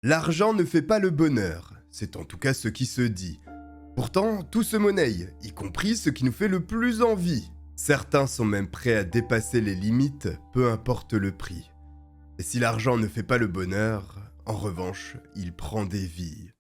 L'argent ne fait pas le bonheur, c'est en tout cas ce qui se dit. Pourtant, tout se monnaie, y compris ce qui nous fait le plus envie. Certains sont même prêts à dépasser les limites, peu importe le prix. Et si l'argent ne fait pas le bonheur, en revanche, il prend des vies.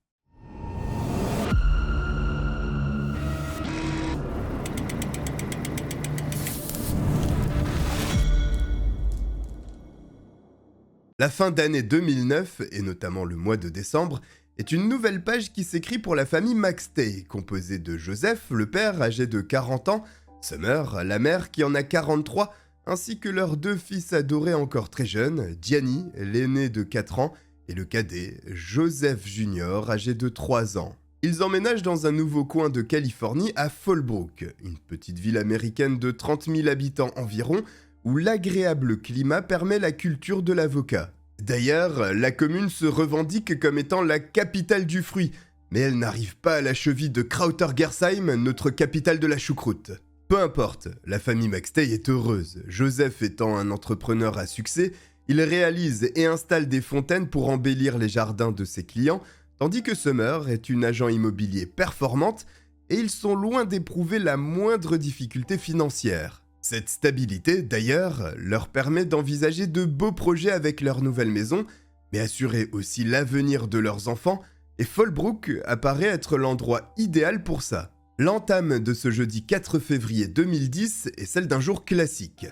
La fin d'année 2009, et notamment le mois de décembre, est une nouvelle page qui s'écrit pour la famille McStay, composée de Joseph, le père âgé de 40 ans, Summer, la mère qui en a 43, ainsi que leurs deux fils adorés encore très jeunes, Gianni, l'aîné de 4 ans, et le cadet, Joseph Jr., âgé de 3 ans. Ils emménagent dans un nouveau coin de Californie à Fallbrook, une petite ville américaine de 30 000 habitants environ, où l'agréable climat permet la culture de l'avocat. D'ailleurs, la commune se revendique comme étant la capitale du fruit, mais elle n'arrive pas à la cheville de Krauter-Gersheim, notre capitale de la choucroute. Peu importe, la famille McStay est heureuse. Joseph étant un entrepreneur à succès, il réalise et installe des fontaines pour embellir les jardins de ses clients, tandis que Summer est une agent immobilier performante et ils sont loin d'éprouver la moindre difficulté financière. Cette stabilité, d'ailleurs, leur permet d'envisager de beaux projets avec leur nouvelle maison, mais assurer aussi l'avenir de leurs enfants, et Fallbrook apparaît être l'endroit idéal pour ça. L'entame de ce jeudi 4 février 2010 est celle d'un jour classique.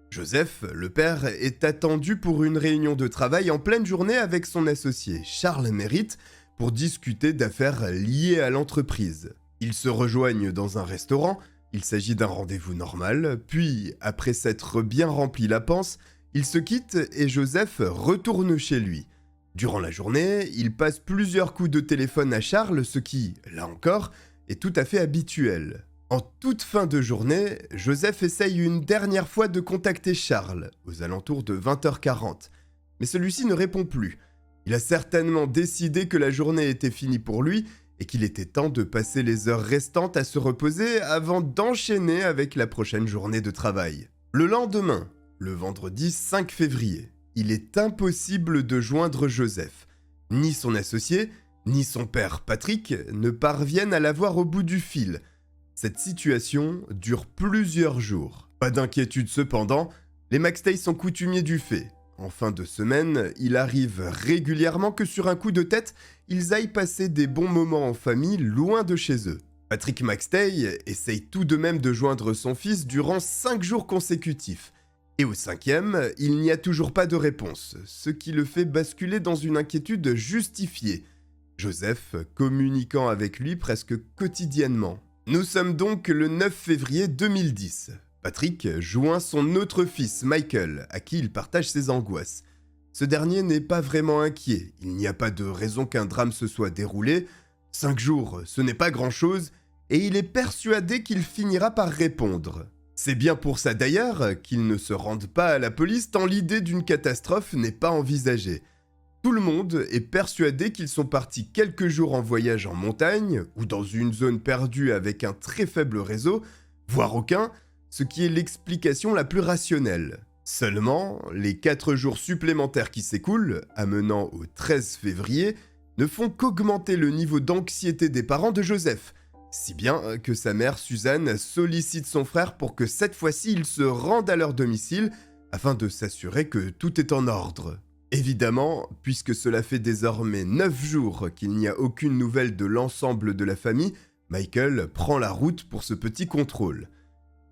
Joseph, le père, est attendu pour une réunion de travail en pleine journée avec son associé Charles Merritt pour discuter d'affaires liées à l'entreprise. Ils se rejoignent dans un restaurant. Il s'agit d'un rendez-vous normal, puis, après s'être bien rempli la panse, ils se quittent et Joseph retourne chez lui. Durant la journée, il passe plusieurs coups de téléphone à Charles, ce qui, là encore, est tout à fait habituel. En toute fin de journée, Joseph essaye une dernière fois de contacter Charles, aux alentours de 20h40, mais celui-ci ne répond plus. Il a certainement décidé que la journée était finie pour lui, et qu'il était temps de passer les heures restantes à se reposer avant d'enchaîner avec la prochaine journée de travail. Le lendemain, le vendredi 5 février, il est impossible de joindre Joseph. Ni son associé, ni son père Patrick ne parviennent à l'avoir au bout du fil. Cette situation dure plusieurs jours. Pas d'inquiétude cependant, les McStay sont coutumiers du fait. En fin de semaine, il arrive régulièrement que sur un coup de tête, ils aillent passer des bons moments en famille loin de chez eux. Patrick McStay essaye tout de même de joindre son fils durant 5 jours consécutifs. Et au 5e, il n'y a toujours pas de réponse, ce qui le fait basculer dans une inquiétude justifiée. Joseph communiquant avec lui presque quotidiennement. Nous sommes donc le 9 février 2010. Patrick joint son autre fils, Michael, à qui il partage ses angoisses. Ce dernier n'est pas vraiment inquiet, il n'y a pas de raison qu'un drame se soit déroulé, 5 jours, ce n'est pas grand-chose, et il est persuadé qu'il finira par répondre. C'est bien pour ça d'ailleurs qu'il ne se rende pas à la police tant l'idée d'une catastrophe n'est pas envisagée. Tout le monde est persuadé qu'ils sont partis quelques jours en voyage en montagne, ou dans une zone perdue avec un très faible réseau, voire aucun, ce qui est l'explication la plus rationnelle. Seulement, les 4 jours supplémentaires qui s'écoulent, amenant au 13 février, ne font qu'augmenter le niveau d'anxiété des parents de Joseph, si bien que sa mère Suzanne sollicite son frère pour que cette fois-ci il se rende à leur domicile afin de s'assurer que tout est en ordre. Évidemment, puisque cela fait désormais 9 jours qu'il n'y a aucune nouvelle de l'ensemble de la famille, Michael prend la route pour ce petit contrôle.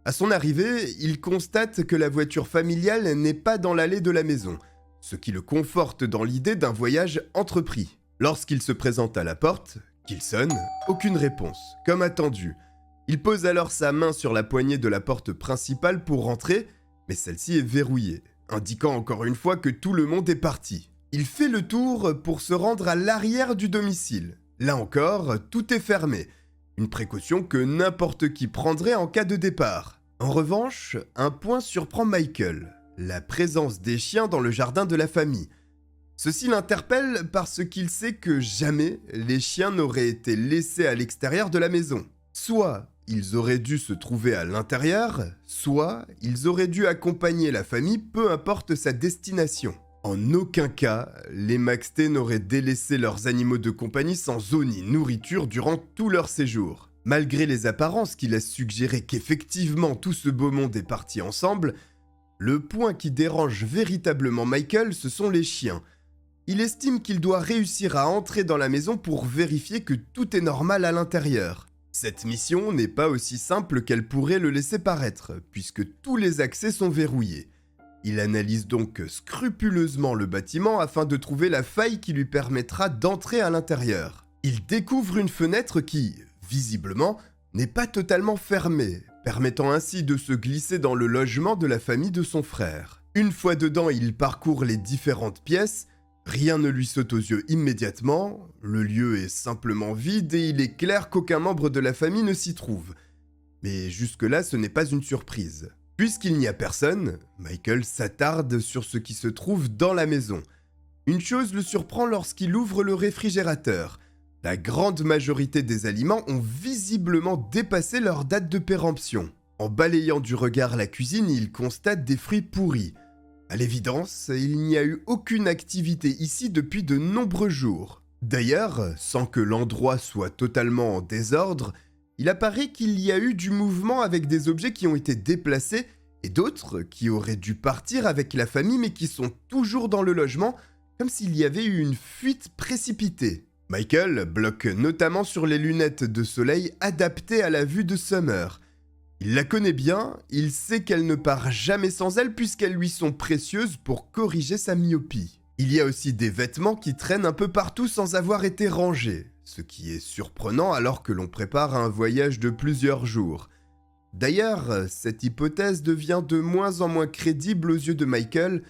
À son arrivée, il constate que la voiture familiale n'est pas dans l'allée de la maison, ce qui le conforte dans l'idée d'un voyage entrepris. Lorsqu'il se présente à la porte, qu'il sonne, aucune réponse, comme attendu. Il pose alors sa main sur la poignée de la porte principale pour rentrer, mais celle-ci est verrouillée, indiquant encore une fois que tout le monde est parti. Il fait le tour pour se rendre à l'arrière du domicile. Là encore, tout est fermé, une précaution que n'importe qui prendrait en cas de départ. En revanche, un point surprend Michael, la présence des chiens dans le jardin de la famille. Ceci l'interpelle parce qu'il sait que jamais les chiens n'auraient été laissés à l'extérieur de la maison. Soit ils auraient dû se trouver à l'intérieur, soit ils auraient dû accompagner la famille peu importe sa destination. En aucun cas, les Maxté n'auraient délaissé leurs animaux de compagnie sans eau ni nourriture durant tout leur séjour. Malgré les apparences qui laissent suggérer qu'effectivement tout ce beau monde est parti ensemble, le point qui dérange véritablement Michael, ce sont les chiens. Il estime qu'il doit réussir à entrer dans la maison pour vérifier que tout est normal à l'intérieur. Cette mission n'est pas aussi simple qu'elle pourrait le laisser paraître, puisque tous les accès sont verrouillés. Il analyse donc scrupuleusement le bâtiment afin de trouver la faille qui lui permettra d'entrer à l'intérieur. Il découvre une fenêtre qui, visiblement, n'est pas totalement fermée, permettant ainsi de se glisser dans le logement de la famille de son frère. Une fois dedans, il parcourt les différentes pièces. Rien ne lui saute aux yeux immédiatement, le lieu est simplement vide et il est clair qu'aucun membre de la famille ne s'y trouve. Mais jusque-là, ce n'est pas une surprise. Puisqu'il n'y a personne, Michael s'attarde sur ce qui se trouve dans la maison. Une chose le surprend lorsqu'il ouvre le réfrigérateur. La grande majorité des aliments ont visiblement dépassé leur date de péremption. En balayant du regard la cuisine, il constate des fruits pourris. À l'évidence, il n'y a eu aucune activité ici depuis de nombreux jours. D'ailleurs, sans que l'endroit soit totalement en désordre, il apparaît qu'il y a eu du mouvement avec des objets qui ont été déplacés et d'autres qui auraient dû partir avec la famille mais qui sont toujours dans le logement, comme s'il y avait eu une fuite précipitée. Michael bloque notamment sur les lunettes de soleil adaptées à la vue de Summer. Il la connaît bien, il sait qu'elle ne part jamais sans elle puisqu'elles lui sont précieuses pour corriger sa myopie. Il y a aussi des vêtements qui traînent un peu partout sans avoir été rangés, ce qui est surprenant alors que l'on prépare un voyage de plusieurs jours. D'ailleurs, cette hypothèse devient de moins en moins crédible aux yeux de Michael,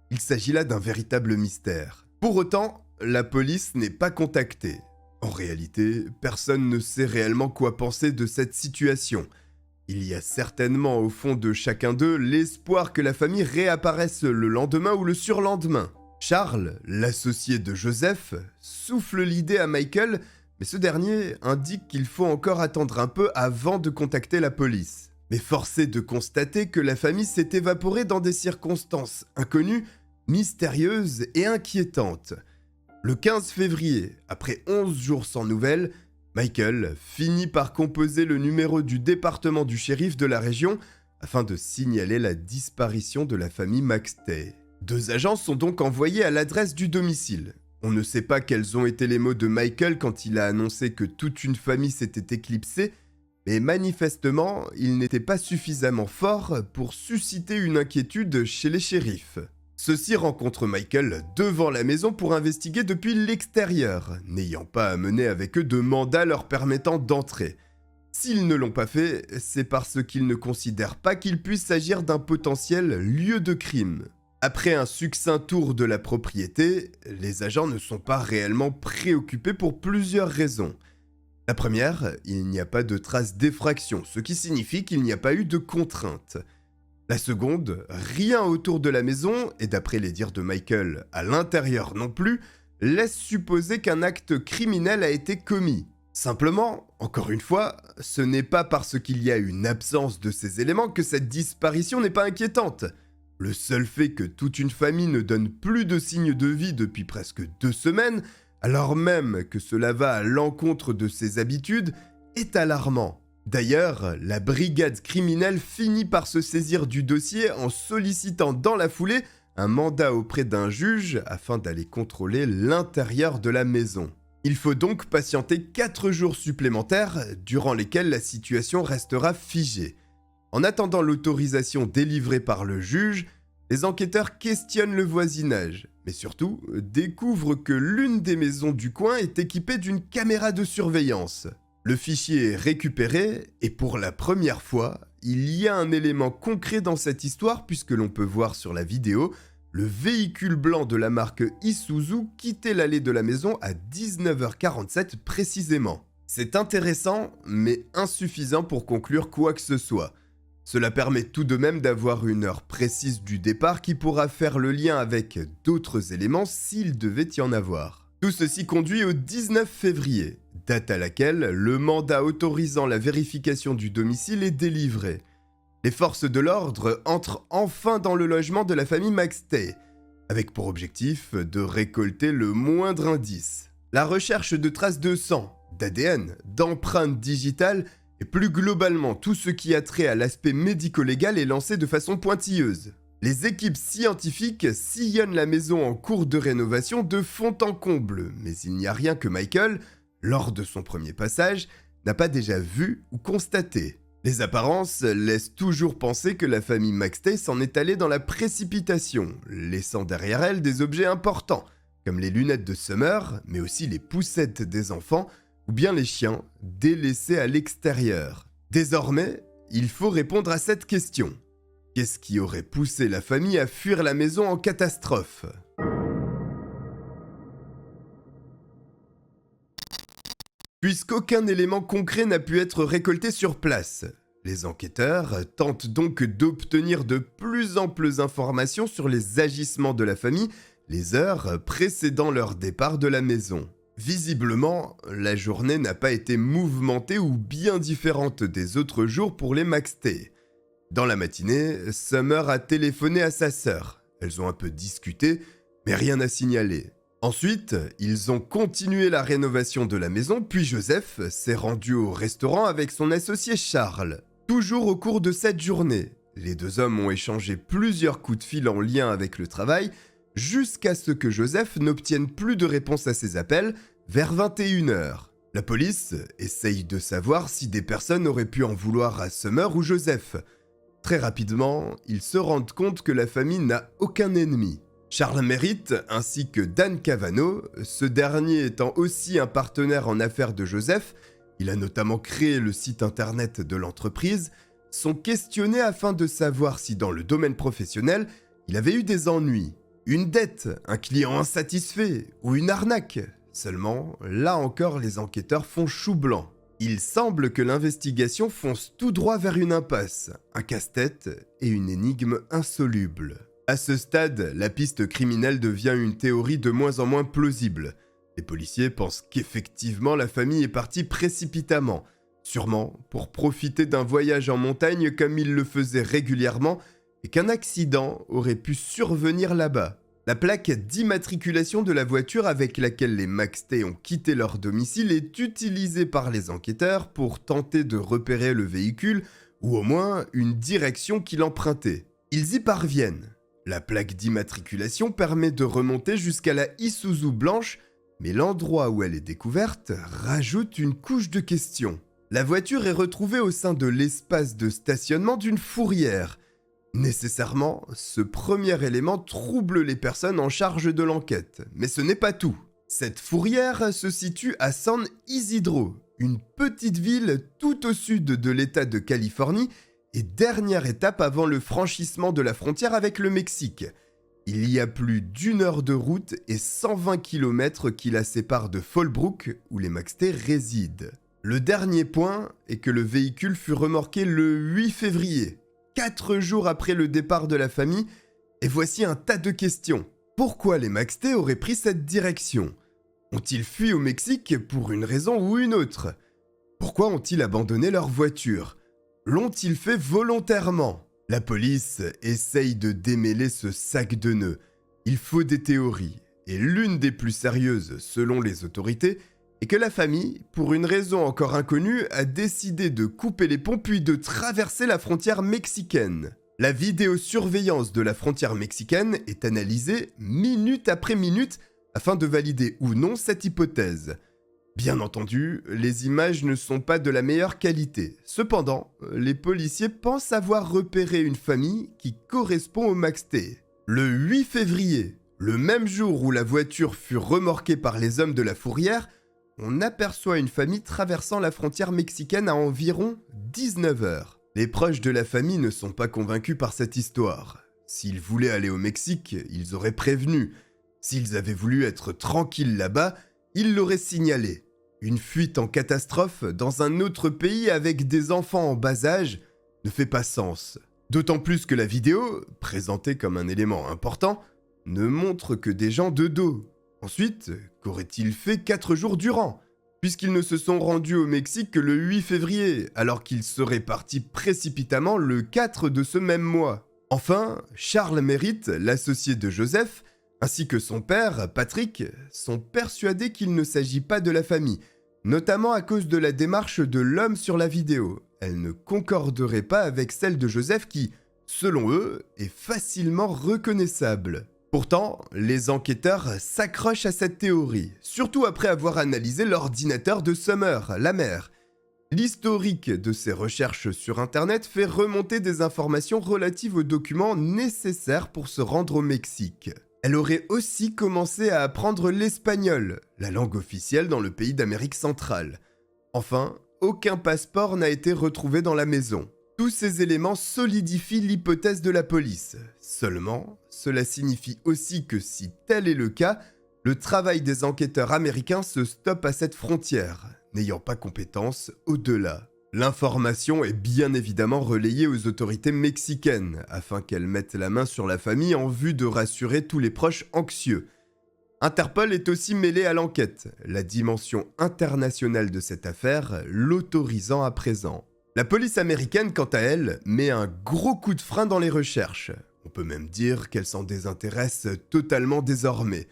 il s'agit là d'un véritable mystère. Pour autant, la police n'est pas contactée. En réalité, personne ne sait réellement quoi penser de cette situation. Il y a certainement au fond de chacun d'eux l'espoir que la famille réapparaisse le lendemain ou le surlendemain. Charles, l'associé de Joseph, souffle l'idée à Michael, mais ce dernier indique qu'il faut encore attendre un peu avant de contacter la police. Mais force est de constater que la famille s'est évaporée dans des circonstances inconnues, mystérieuses et inquiétantes. Le 15 février, après 11 jours sans nouvelles, Michael finit par composer le numéro du département du shérif de la région afin de signaler la disparition de la famille Maxté. 2 agents sont donc envoyés à l'adresse du domicile. On ne sait pas quels ont été les mots de Michael quand il a annoncé que toute une famille s'était éclipsée, mais manifestement, il n'était pas suffisamment fort pour susciter une inquiétude chez les shérifs. Ceux-ci rencontrent Michael devant la maison pour investiguer depuis l'extérieur, n'ayant pas à mener avec eux de mandat leur permettant d'entrer. S'ils ne l'ont pas fait, c'est parce qu'ils ne considèrent pas qu'il puisse s'agir d'un potentiel lieu de crime. Après un succinct tour de la propriété, les agents ne sont pas réellement préoccupés pour plusieurs raisons. La première, il n'y a pas de traces d'effraction, ce qui signifie qu'il n'y a pas eu de contrainte. La seconde, rien autour de la maison, et d'après les dires de Michael, à l'intérieur non plus, laisse supposer qu'un acte criminel a été commis. Simplement, encore une fois, ce n'est pas parce qu'il y a une absence de ces éléments que cette disparition n'est pas inquiétante. Le seul fait que toute une famille ne donne plus de signes de vie depuis presque 2 semaines, alors même que cela va à l'encontre de ses habitudes, est alarmant. D'ailleurs, la brigade criminelle finit par se saisir du dossier en sollicitant dans la foulée un mandat auprès d'un juge afin d'aller contrôler l'intérieur de la maison. Il faut donc patienter 4 jours supplémentaires durant lesquels la situation restera figée. En attendant l'autorisation délivrée par le juge, les enquêteurs questionnent le voisinage, mais surtout découvrent que l'une des maisons du coin est équipée d'une caméra de surveillance. Le fichier est récupéré et pour la première fois, il y a un élément concret dans cette histoire puisque l'on peut voir sur la vidéo le véhicule blanc de la marque Isuzu quitter l'allée de la maison à 19h47 précisément. C'est intéressant mais insuffisant pour conclure quoi que ce soit. Cela permet tout de même d'avoir une heure précise du départ qui pourra faire le lien avec d'autres éléments s'il devait y en avoir. Tout ceci conduit au 19 février, date à laquelle le mandat autorisant la vérification du domicile est délivré. Les forces de l'ordre entrent enfin dans le logement de la famille Maxté. avec pour objectif de récolter le moindre indice. La recherche de traces de sang, d'ADN, d'empreintes digitales et plus globalement tout ce qui a trait à l'aspect médico-légal est lancé de façon pointilleuse. Les équipes scientifiques sillonnent la maison en cours de rénovation de fond en comble, mais il n'y a rien que Michael, lors de son premier passage, n'a pas déjà vu ou constaté. Les apparences laissent toujours penser que la famille Maxtey s'en est allée dans la précipitation, laissant derrière elle des objets importants, comme les lunettes de Summer, mais aussi les poussettes des enfants, ou bien les chiens délaissés à l'extérieur. Désormais, il faut répondre à cette question. Qu'est-ce qui aurait poussé la famille à fuir la maison en catastrophe ? Puisqu'aucun élément concret n'a pu être récolté sur place, les enquêteurs tentent donc d'obtenir de plus amples informations sur les agissements de la famille les heures précédant leur départ de la maison. Visiblement, la journée n'a pas été mouvementée ou bien différente des autres jours pour les Maxtey. Dans la matinée, Summer a téléphoné à sa sœur. Elles ont un peu discuté, mais rien à signaler. Ensuite, ils ont continué la rénovation de la maison, puis Joseph s'est rendu au restaurant avec son associé Charles. Toujours au cours de cette journée, les deux hommes ont échangé plusieurs coups de fil en lien avec le travail, jusqu'à ce que Joseph n'obtienne plus de réponse à ses appels vers 21h. La police essaye de savoir si des personnes auraient pu en vouloir à Summer ou Joseph. Très rapidement, ils se rendent compte que la famille n'a aucun ennemi. Charles Merritt ainsi que Dan Cavano, ce dernier étant aussi un partenaire en affaires de Joseph, il a notamment créé le site internet de l'entreprise, sont questionnés afin de savoir si dans le domaine professionnel, il avait eu des ennuis. Une dette, un client insatisfait ou une arnaque. Seulement, là encore, les enquêteurs font chou blanc. Il semble que l'investigation fonce tout droit vers une impasse, un casse-tête et une énigme insoluble. À ce stade, la piste criminelle devient une théorie de moins en moins plausible. Les policiers pensent qu'effectivement la famille est partie précipitamment, sûrement pour profiter d'un voyage en montagne comme ils le faisaient régulièrement, et qu'un accident aurait pu survenir là-bas. La plaque d'immatriculation de la voiture avec laquelle les Maxtey ont quitté leur domicile est utilisée par les enquêteurs pour tenter de repérer le véhicule ou au moins une direction qu'il empruntait. Ils y parviennent. La plaque d'immatriculation permet de remonter jusqu'à la Isuzu blanche, mais l'endroit où elle est découverte rajoute une couche de questions. La voiture est retrouvée au sein de l'espace de stationnement d'une fourrière. Nécessairement, ce premier élément trouble les personnes en charge de l'enquête. Mais ce n'est pas tout. Cette fourrière se situe à San Isidro, une petite ville tout au sud de l'État de Californie et dernière étape avant le franchissement de la frontière avec le Mexique. Il y a plus d'1 heure de route et 120 km qui la séparent de Fallbrook, où les Maxtey résident. Le dernier point est que le véhicule fut remorqué le 8 février. 4 jours après le départ de la famille, et voici un tas de questions. Pourquoi les Maxtey auraient pris cette direction ? Ont-ils fui au Mexique pour une raison ou une autre ? Pourquoi ont-ils abandonné leur voiture ? L'ont-ils fait volontairement ? La police essaye de démêler ce sac de nœuds. Il faut des théories, et l'une des plus sérieuses selon les autorités est que la famille, pour une raison encore inconnue, a décidé de couper les ponts puis de traverser la frontière mexicaine. La vidéosurveillance de la frontière mexicaine est analysée minute après minute afin de valider ou non cette hypothèse. Bien entendu, les images ne sont pas de la meilleure qualité. Cependant, les policiers pensent avoir repéré une famille qui correspond aux Maxtey. Le 8 février, le même jour où la voiture fut remorquée par les hommes de la fourrière, on aperçoit une famille traversant la frontière mexicaine à environ 19h. Les proches de la famille ne sont pas convaincus par cette histoire. S'ils voulaient aller au Mexique, ils auraient prévenu. S'ils avaient voulu être tranquilles là-bas, ils l'auraient signalé. Une fuite en catastrophe dans un autre pays avec des enfants en bas âge ne fait pas sens. D'autant plus que la vidéo, présentée comme un élément important, ne montre que des gens de dos. Ensuite, qu'auraient-ils fait 4 jours durant, puisqu'ils ne se sont rendus au Mexique que le 8 février, alors qu'ils seraient partis précipitamment le 4 de ce même mois. Enfin, Charles Merritt, l'associé de Joseph, ainsi que son père, Patrick, sont persuadés qu'il ne s'agit pas de la famille, notamment à cause de la démarche de l'homme sur la vidéo. Elle ne concorderait pas avec celle de Joseph qui, selon eux, est facilement reconnaissable. Pourtant, les enquêteurs s'accrochent à cette théorie, surtout après avoir analysé l'ordinateur de Summer, la mère. L'historique de ses recherches sur Internet fait remonter des informations relatives aux documents nécessaires pour se rendre au Mexique. Elle aurait aussi commencé à apprendre l'espagnol, la langue officielle dans le pays d'Amérique centrale. Enfin, aucun passeport n'a été retrouvé dans la maison. Tous ces éléments solidifient l'hypothèse de la police. Seulement, cela signifie aussi que si tel est le cas, le travail des enquêteurs américains se stoppe à cette frontière, n'ayant pas compétence au-delà. L'information est bien évidemment relayée aux autorités mexicaines, afin qu'elles mettent la main sur la famille en vue de rassurer tous les proches anxieux. Interpol est aussi mêlé à l'enquête, la dimension internationale de cette affaire l'autorisant à présent. La police américaine, quant à elle, met un gros coup de frein dans les recherches. On peut même dire qu'elle s'en désintéresse totalement désormais.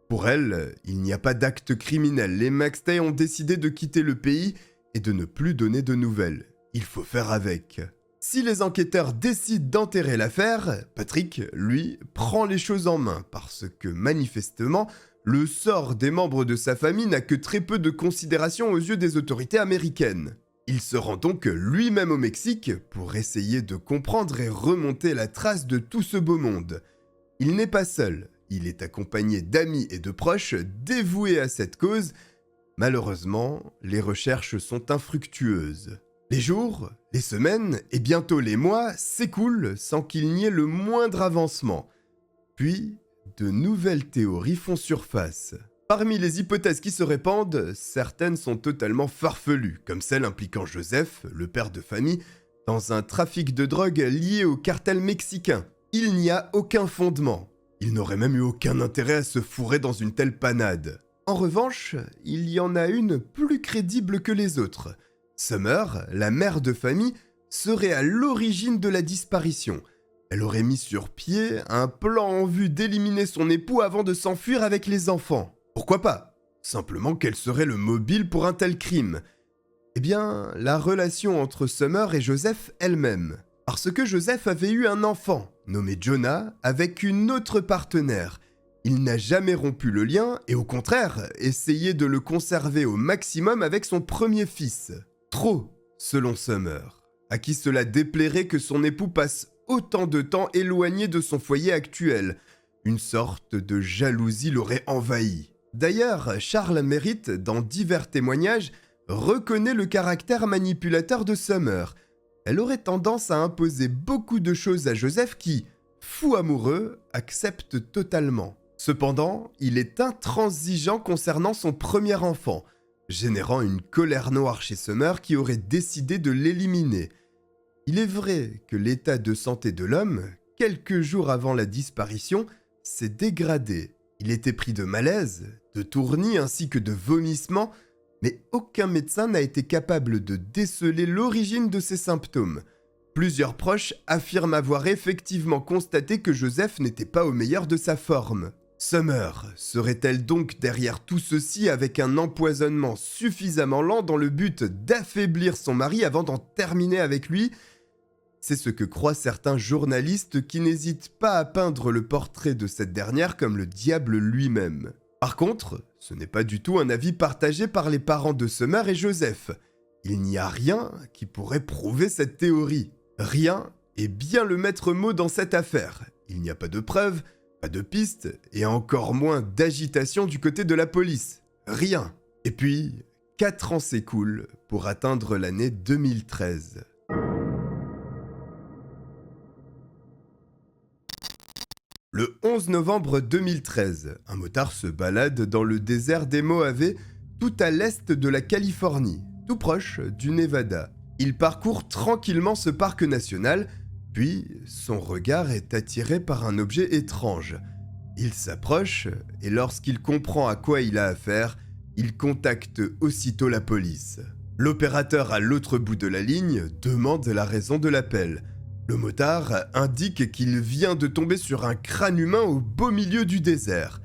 Pour elle, il n'y a pas d'acte criminel. Les Maxtey ont décidé de quitter le pays et de ne plus donner de nouvelles. Il faut faire avec. Si les enquêteurs décident d'enterrer l'affaire, Patrick, lui, prend les choses en main parce que, manifestement, le sort des membres de sa famille n'a que très peu de considération aux yeux des autorités américaines. Il se rend donc lui-même au Mexique pour essayer de comprendre et remonter la trace de tout ce beau monde. Il n'est pas seul, il est accompagné d'amis et de proches dévoués à cette cause. Malheureusement, les recherches sont infructueuses. Les jours, les semaines et bientôt les mois s'écoulent sans qu'il n'y ait le moindre avancement. Puis, de nouvelles théories font surface. Parmi les hypothèses qui se répandent, certaines sont totalement farfelues, comme celle impliquant Joseph, le père de famille, dans un trafic de drogue lié au cartel mexicain. Il n'y a aucun fondement. Il n'aurait même eu aucun intérêt à se fourrer dans une telle panade. En revanche, il y en a une plus crédible que les autres. Summer, la mère de famille, serait à l'origine de la disparition. Elle aurait mis sur pied un plan en vue d'éliminer son époux avant de s'enfuir avec les enfants. Pourquoi pas? Simplement qu'elle serait le mobile pour un tel crime. Eh bien, la relation entre Summer et Joseph elle-même. Parce que Joseph avait eu un enfant, nommé Jonah, avec une autre partenaire. Il n'a jamais rompu le lien et au contraire, essayé de le conserver au maximum avec son premier fils. Trop, selon Summer, à qui cela déplairait que son époux passe autant de temps éloigné de son foyer actuel. Une sorte de jalousie l'aurait envahi. D'ailleurs, Charles Merritt, dans divers témoignages, reconnaît le caractère manipulateur de Summer. Elle aurait tendance à imposer beaucoup de choses à Joseph qui, fou amoureux, accepte totalement. Cependant, il est intransigeant concernant son premier enfant, générant une colère noire chez Summer qui aurait décidé de l'éliminer. Il est vrai que l'état de santé de l'homme, quelques jours avant la disparition, s'est dégradé. Il était pris de malaise, de tournis ainsi que de vomissements, mais aucun médecin n'a été capable de déceler l'origine de ces symptômes. Plusieurs proches affirment avoir effectivement constaté que Joseph n'était pas au meilleur de sa forme. Summer serait-elle donc derrière tout ceci avec un empoisonnement suffisamment lent dans le but d'affaiblir son mari avant d'en terminer avec lui ? C'est ce que croient certains journalistes qui n'hésitent pas à peindre le portrait de cette dernière comme le diable lui-même. Par contre, ce n'est pas du tout un avis partagé par les parents de Summer et Joseph. Il n'y a rien qui pourrait prouver cette théorie. Rien est bien le maître mot dans cette affaire. Il n'y a pas de preuves, pas de pistes et encore moins d'agitation du côté de la police. Rien. Et puis, 4 ans s'écoulent pour atteindre l'année 2013. Le 11 novembre 2013, un motard se balade dans le désert des Mojave, tout à l'est de la Californie, tout proche du Nevada. Il parcourt tranquillement ce parc national, puis son regard est attiré par un objet étrange. Il s'approche et lorsqu'il comprend à quoi il a affaire, il contacte aussitôt la police. L'opérateur à l'autre bout de la ligne demande la raison de l'appel. Le motard indique qu'il vient de tomber sur un crâne humain au beau milieu du désert.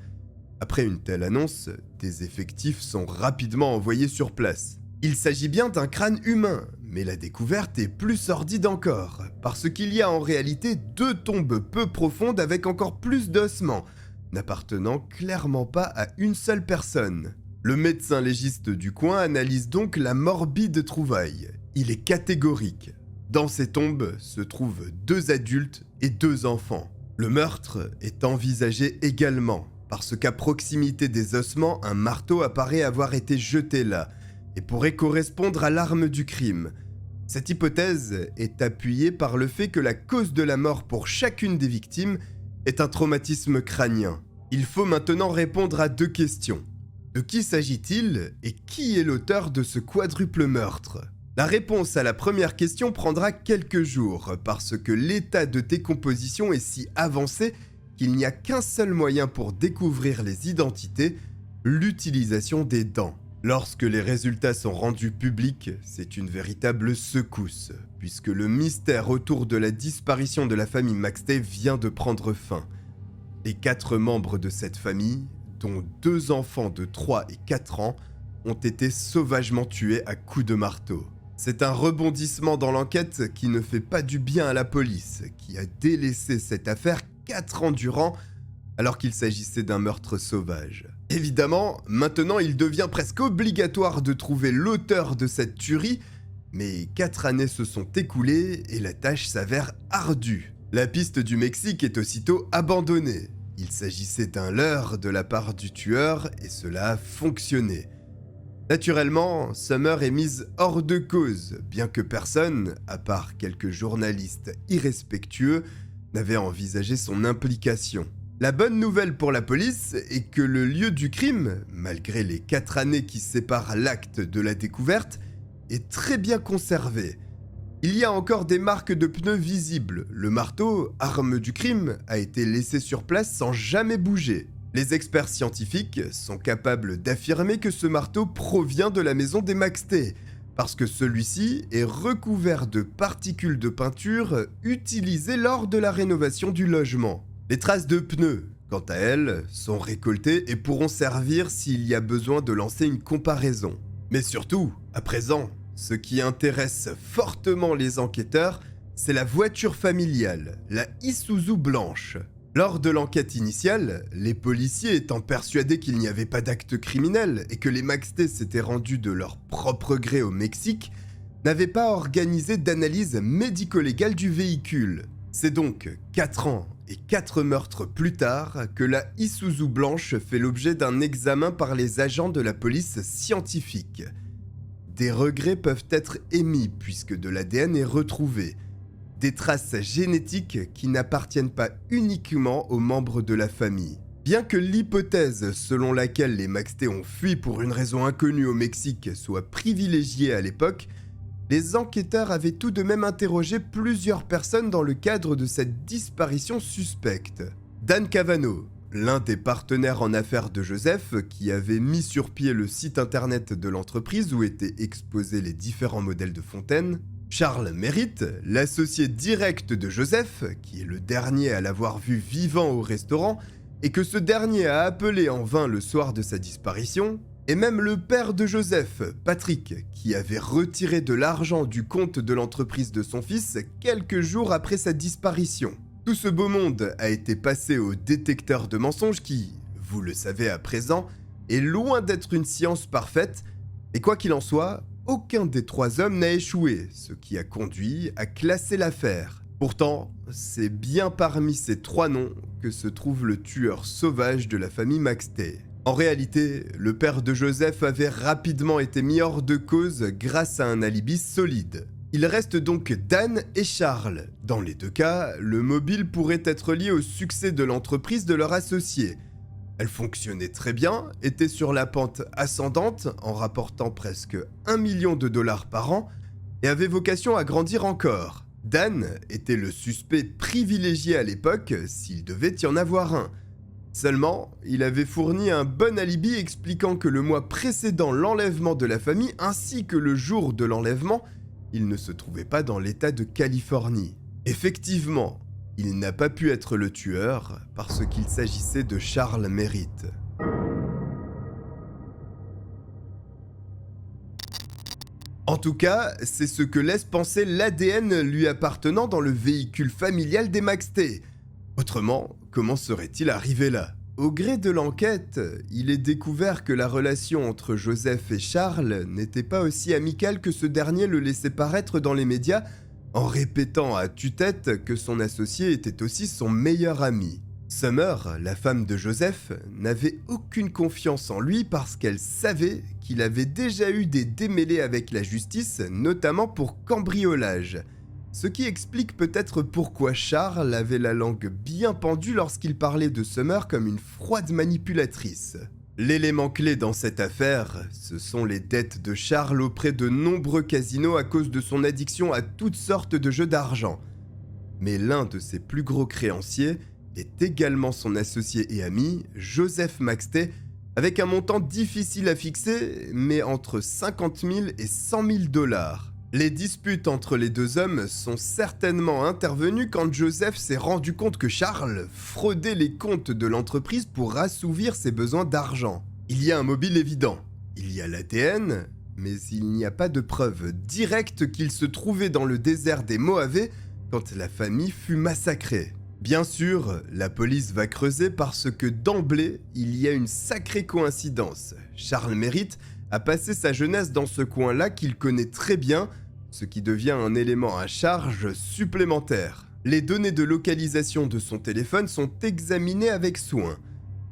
Après une telle annonce, des effectifs sont rapidement envoyés sur place. Il s'agit bien d'un crâne humain, mais la découverte est plus sordide encore, parce qu'il y a en réalité 2 tombes peu profondes avec encore plus d'ossements, n'appartenant clairement pas à une seule personne. Le médecin légiste du coin analyse donc la morbide trouvaille. Il est catégorique. Dans ces tombes se trouvent 2 adultes et 2 enfants. Le meurtre est envisagé également, parce qu'à proximité des ossements, un marteau apparaît avoir été jeté là, et pourrait correspondre à l'arme du crime. Cette hypothèse est appuyée par le fait que la cause de la mort pour chacune des victimes est un traumatisme crânien. Il faut maintenant répondre à 2 questions. De qui s'agit-il et qui est l'auteur de ce quadruple meurtre ? La réponse à la première question prendra quelques jours, parce que l'état de décomposition est si avancé qu'il n'y a qu'un seul moyen pour découvrir les identités, l'utilisation des dents. Lorsque les résultats sont rendus publics, c'est une véritable secousse, puisque le mystère autour de la disparition de la famille Maxtey vient de prendre fin. Les 4 membres de cette famille, dont 2 enfants de 3 et 4 ans, ont été sauvagement tués à coups de marteau. C'est un rebondissement dans l'enquête qui ne fait pas du bien à la police, qui a délaissé cette affaire 4 ans durant, alors qu'il s'agissait d'un meurtre sauvage. Évidemment, maintenant il devient presque obligatoire de trouver l'auteur de cette tuerie, mais 4 années se sont écoulées et la tâche s'avère ardue. La piste du Mexique est aussitôt abandonnée. Il s'agissait d'un leurre de la part du tueur et cela a fonctionné. Naturellement, Summer est mise hors de cause, bien que personne, à part quelques journalistes irrespectueux, n'avait envisagé son implication. La bonne nouvelle pour la police est que le lieu du crime, malgré les 4 années qui séparent l'acte de la découverte, est très bien conservé. Il y a encore des marques de pneus visibles. Le marteau, arme du crime, a été laissé sur place sans jamais bouger. Les experts scientifiques sont capables d'affirmer que ce marteau provient de la maison des Maxtey, parce que celui-ci est recouvert de particules de peinture utilisées lors de la rénovation du logement. Les traces de pneus, quant à elles, sont récoltées et pourront servir s'il y a besoin de lancer une comparaison. Mais surtout, à présent, ce qui intéresse fortement les enquêteurs, c'est la voiture familiale, la Isuzu blanche. Lors de l'enquête initiale, les policiers étant persuadés qu'il n'y avait pas d'acte criminel et que les Maxtey s'étaient rendus de leur propre gré au Mexique, n'avaient pas organisé d'analyse médico-légale du véhicule. C'est donc 4 ans et 4 meurtres plus tard que la Isuzu blanche fait l'objet d'un examen par les agents de la police scientifique. Des regrets peuvent être émis puisque de l'ADN est retrouvé. Des traces génétiques qui n'appartiennent pas uniquement aux membres de la famille. Bien que l'hypothèse selon laquelle les Maxtey ont fui pour une raison inconnue au Mexique soit privilégiée à l'époque, les enquêteurs avaient tout de même interrogé plusieurs personnes dans le cadre de cette disparition suspecte. Dan Cavano, l'un des partenaires en affaires de Joseph, qui avait mis sur pied le site internet de l'entreprise où étaient exposés les différents modèles de fontaines. Charles Merritt, l'associé direct de Joseph, qui est le dernier à l'avoir vu vivant au restaurant, et que ce dernier a appelé en vain le soir de sa disparition. Et même le père de Joseph, Patrick, qui avait retiré de l'argent du compte de l'entreprise de son fils quelques jours après sa disparition. Tout ce beau monde a été passé au détecteur de mensonges qui, vous le savez à présent, est loin d'être une science parfaite, et quoi qu'il en soit, aucun des 3 hommes n'a échoué, ce qui a conduit à classer l'affaire. Pourtant, c'est bien parmi ces 3 noms que se trouve le tueur sauvage de la famille Maxtey. En réalité, le père de Joseph avait rapidement été mis hors de cause grâce à un alibi solide. Il reste donc Dan et Charles. Dans les 2 cas, le mobile pourrait être lié au succès de l'entreprise de leur associé. Elle fonctionnait très bien, était sur la pente ascendante en rapportant presque 1 million de dollars par an et avait vocation à grandir encore. Dan était le suspect privilégié à l'époque s'il devait y en avoir un. Seulement, il avait fourni un bon alibi expliquant que le mois précédant l'enlèvement de la famille ainsi que le jour de l'enlèvement, il ne se trouvait pas dans l'état de Californie. Effectivement, il n'a pas pu être le tueur parce qu'il s'agissait de Charles Merritt. En tout cas, c'est ce que laisse penser l'ADN lui appartenant dans le véhicule familial des Maxté. Autrement, comment serait-il arrivé là ? Au gré de l'enquête, il est découvert que la relation entre Joseph et Charles n'était pas aussi amicale que ce dernier le laissait paraître dans les médias, en répétant à tue-tête que son associé était aussi son meilleur ami. Summer, la femme de Joseph, n'avait aucune confiance en lui parce qu'elle savait qu'il avait déjà eu des démêlés avec la justice, notamment pour cambriolage. Ce qui explique peut-être pourquoi Charles avait la langue bien pendue lorsqu'il parlait de Summer comme une froide manipulatrice. L'élément clé dans cette affaire, ce sont les dettes de Charles auprès de nombreux casinos à cause de son addiction à toutes sortes de jeux d'argent. Mais l'un de ses plus gros créanciers est également son associé et ami, Joseph Maxté, avec un montant difficile à fixer, mais entre 50 000 et 100 000 $. Les disputes entre les deux hommes sont certainement intervenues quand Joseph s'est rendu compte que Charles fraudait les comptes de l'entreprise pour assouvir ses besoins d'argent. Il y a un mobile évident, il y a l'ADN, mais il n'y a pas de preuve directe qu'il se trouvait dans le désert des Moavés quand la famille fut massacrée. Bien sûr, la police va creuser parce que d'emblée, il y a une sacrée coïncidence. Charles Merritt a passé sa jeunesse dans ce coin-là qu'il connaît très bien, ce qui devient un élément à charge supplémentaire. Les données de localisation de son téléphone sont examinées avec soin.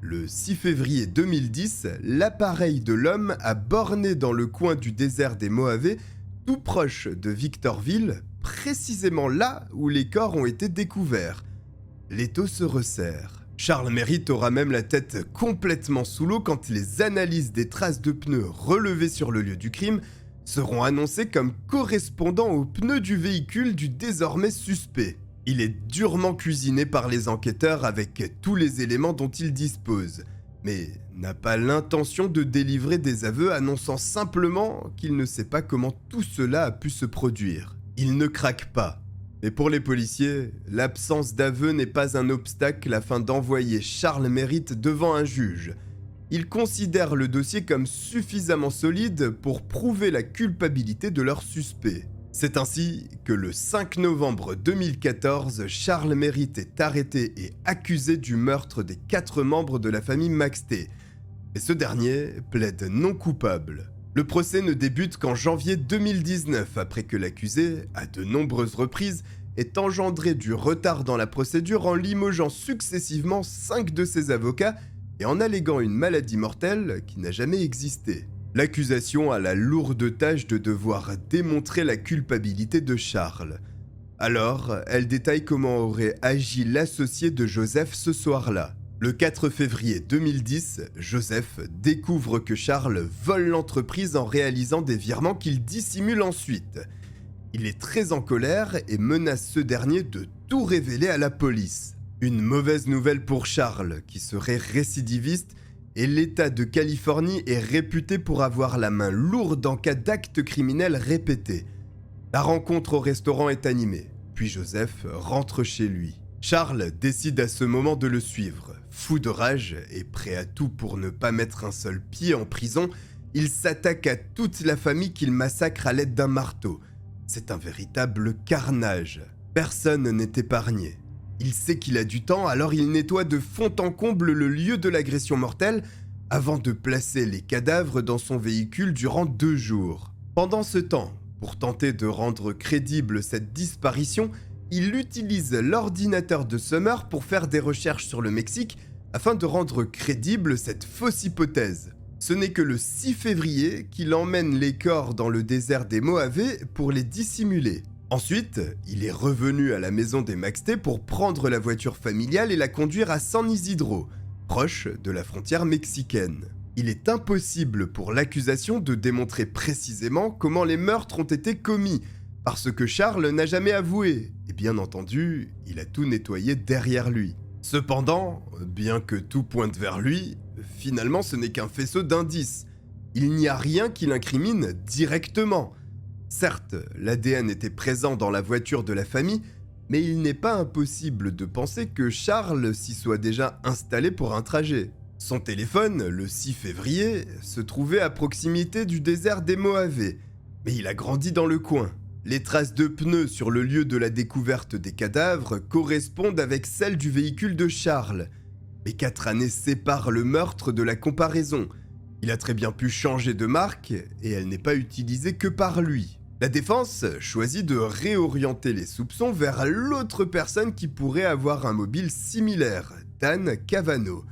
Le 6 février 2010, l'appareil de l'homme a borné dans le coin du désert des Moavés, tout proche de Victorville, précisément là où les corps ont été découverts. L'étau se resserre. Charles Merritt aura même la tête complètement sous l'eau quand les analyses des traces de pneus relevées sur le lieu du crime seront annoncées comme correspondant aux pneus du véhicule du désormais suspect. Il est durement cuisiné par les enquêteurs avec tous les éléments dont il dispose, mais n'a pas l'intention de délivrer des aveux annonçant simplement qu'il ne sait pas comment tout cela a pu se produire. Il ne craque pas. Mais pour les policiers, l'absence d'aveu n'est pas un obstacle afin d'envoyer Charles Merritt devant un juge. Ils considèrent le dossier comme suffisamment solide pour prouver la culpabilité de leur suspect. C'est ainsi que le 5 novembre 2014, Charles Merritt est arrêté et accusé du meurtre des 4 membres de la famille Maxté. Et ce dernier plaide non coupable. Le procès ne débute qu'en janvier 2019, après que l'accusé, à de nombreuses reprises, ait engendré du retard dans la procédure en limogeant successivement 5 de ses avocats et en alléguant une maladie mortelle qui n'a jamais existé. L'accusation a la lourde tâche de devoir démontrer la culpabilité de Charles. Alors, elle détaille comment aurait agi l'associé de Joseph ce soir-là. Le 4 février 2010, Joseph découvre que Charles vole l'entreprise en réalisant des virements qu'il dissimule ensuite. Il est très en colère et menace ce dernier de tout révéler à la police. Une mauvaise nouvelle pour Charles, qui serait récidiviste, et l'État de Californie est réputé pour avoir la main lourde en cas d'actes criminels répétés. La rencontre au restaurant est animée, puis Joseph rentre chez lui. Charles décide à ce moment de le suivre. Fou de rage et prêt à tout pour ne pas mettre un seul pied en prison, il s'attaque à toute la famille qu'il massacre à l'aide d'un marteau. C'est un véritable carnage. Personne n'est épargné. Il sait qu'il a du temps, alors il nettoie de fond en comble le lieu de l'agression mortelle avant de placer les cadavres dans son véhicule durant 2 jours. Pendant ce temps, pour tenter de rendre crédible cette disparition, il utilise l'ordinateur de Summer pour faire des recherches sur le Mexique afin de rendre crédible cette fausse hypothèse. Ce n'est que le 6 février qu'il emmène les corps dans le désert des Moavés pour les dissimuler. Ensuite, il est revenu à la maison des Maxté pour prendre la voiture familiale et la conduire à San Isidro, proche de la frontière mexicaine. Il est impossible pour l'accusation de démontrer précisément comment les meurtres ont été commis, parce que Charles n'a jamais avoué, et bien entendu, il a tout nettoyé derrière lui. Cependant, bien que tout pointe vers lui, finalement ce n'est qu'un faisceau d'indices. Il n'y a rien qui l'incrimine directement. Certes, l'ADN était présent dans la voiture de la famille, Mais il n'est pas impossible de penser que Charles s'y soit déjà installé pour un trajet. Son téléphone, le 6 février, se trouvait à proximité du désert des Moavés, mais il a grandi dans le coin. Les traces de pneus sur le lieu de la découverte des cadavres correspondent avec celles du véhicule de Charles. Mais 4 années séparent le meurtre de la comparaison. Il a très bien pu changer de marque et elle n'est pas utilisée que par lui. La défense choisit de réorienter les soupçons vers l'autre personne qui pourrait avoir un mobile similaire, Dan Cavano.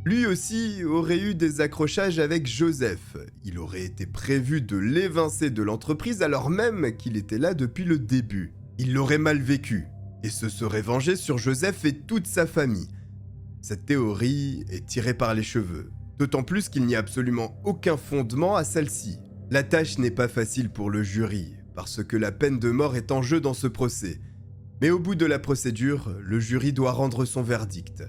Lui aussi aurait eu des accrochages avec Joseph. Il aurait été prévu de l'évincer de l'entreprise alors même qu'il était là depuis le début. Il l'aurait mal vécu et se serait vengé sur Joseph et toute sa famille. Cette théorie est tirée par les cheveux, d'autant plus qu'il n'y a absolument aucun fondement à celle-ci. La tâche n'est pas facile pour le jury, parce que la peine de mort est en jeu dans ce procès. Mais au bout de la procédure, le jury doit rendre son verdict.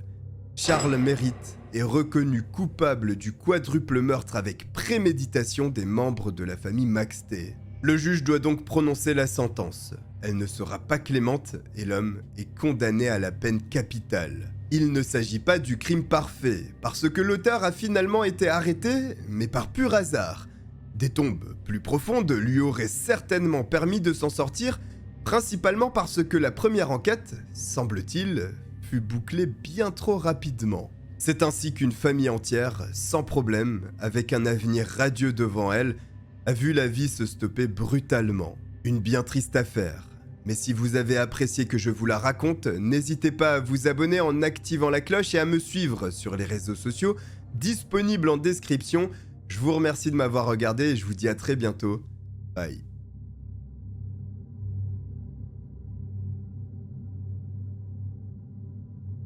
Charles mérite est reconnu coupable du quadruple meurtre avec préméditation des membres de la famille Maxtey. Le juge doit donc prononcer la sentence. Elle ne sera pas clémente et l'homme est condamné à la peine capitale. Il ne s'agit pas du crime parfait, parce que l'auteur a finalement été arrêté, mais par pur hasard. Des tombes plus profondes lui auraient certainement permis de s'en sortir, principalement parce que la première enquête, semble-t-il, fut bouclée bien trop rapidement. C'est ainsi qu'une famille entière, sans problème, avec un avenir radieux devant elle, a vu la vie se stopper brutalement. Une bien triste affaire. Mais si vous avez apprécié que je vous la raconte, n'hésitez pas à vous abonner en activant la cloche et à me suivre sur les réseaux sociaux, disponibles en description. Je vous remercie de m'avoir regardé et je vous dis à très bientôt. Bye.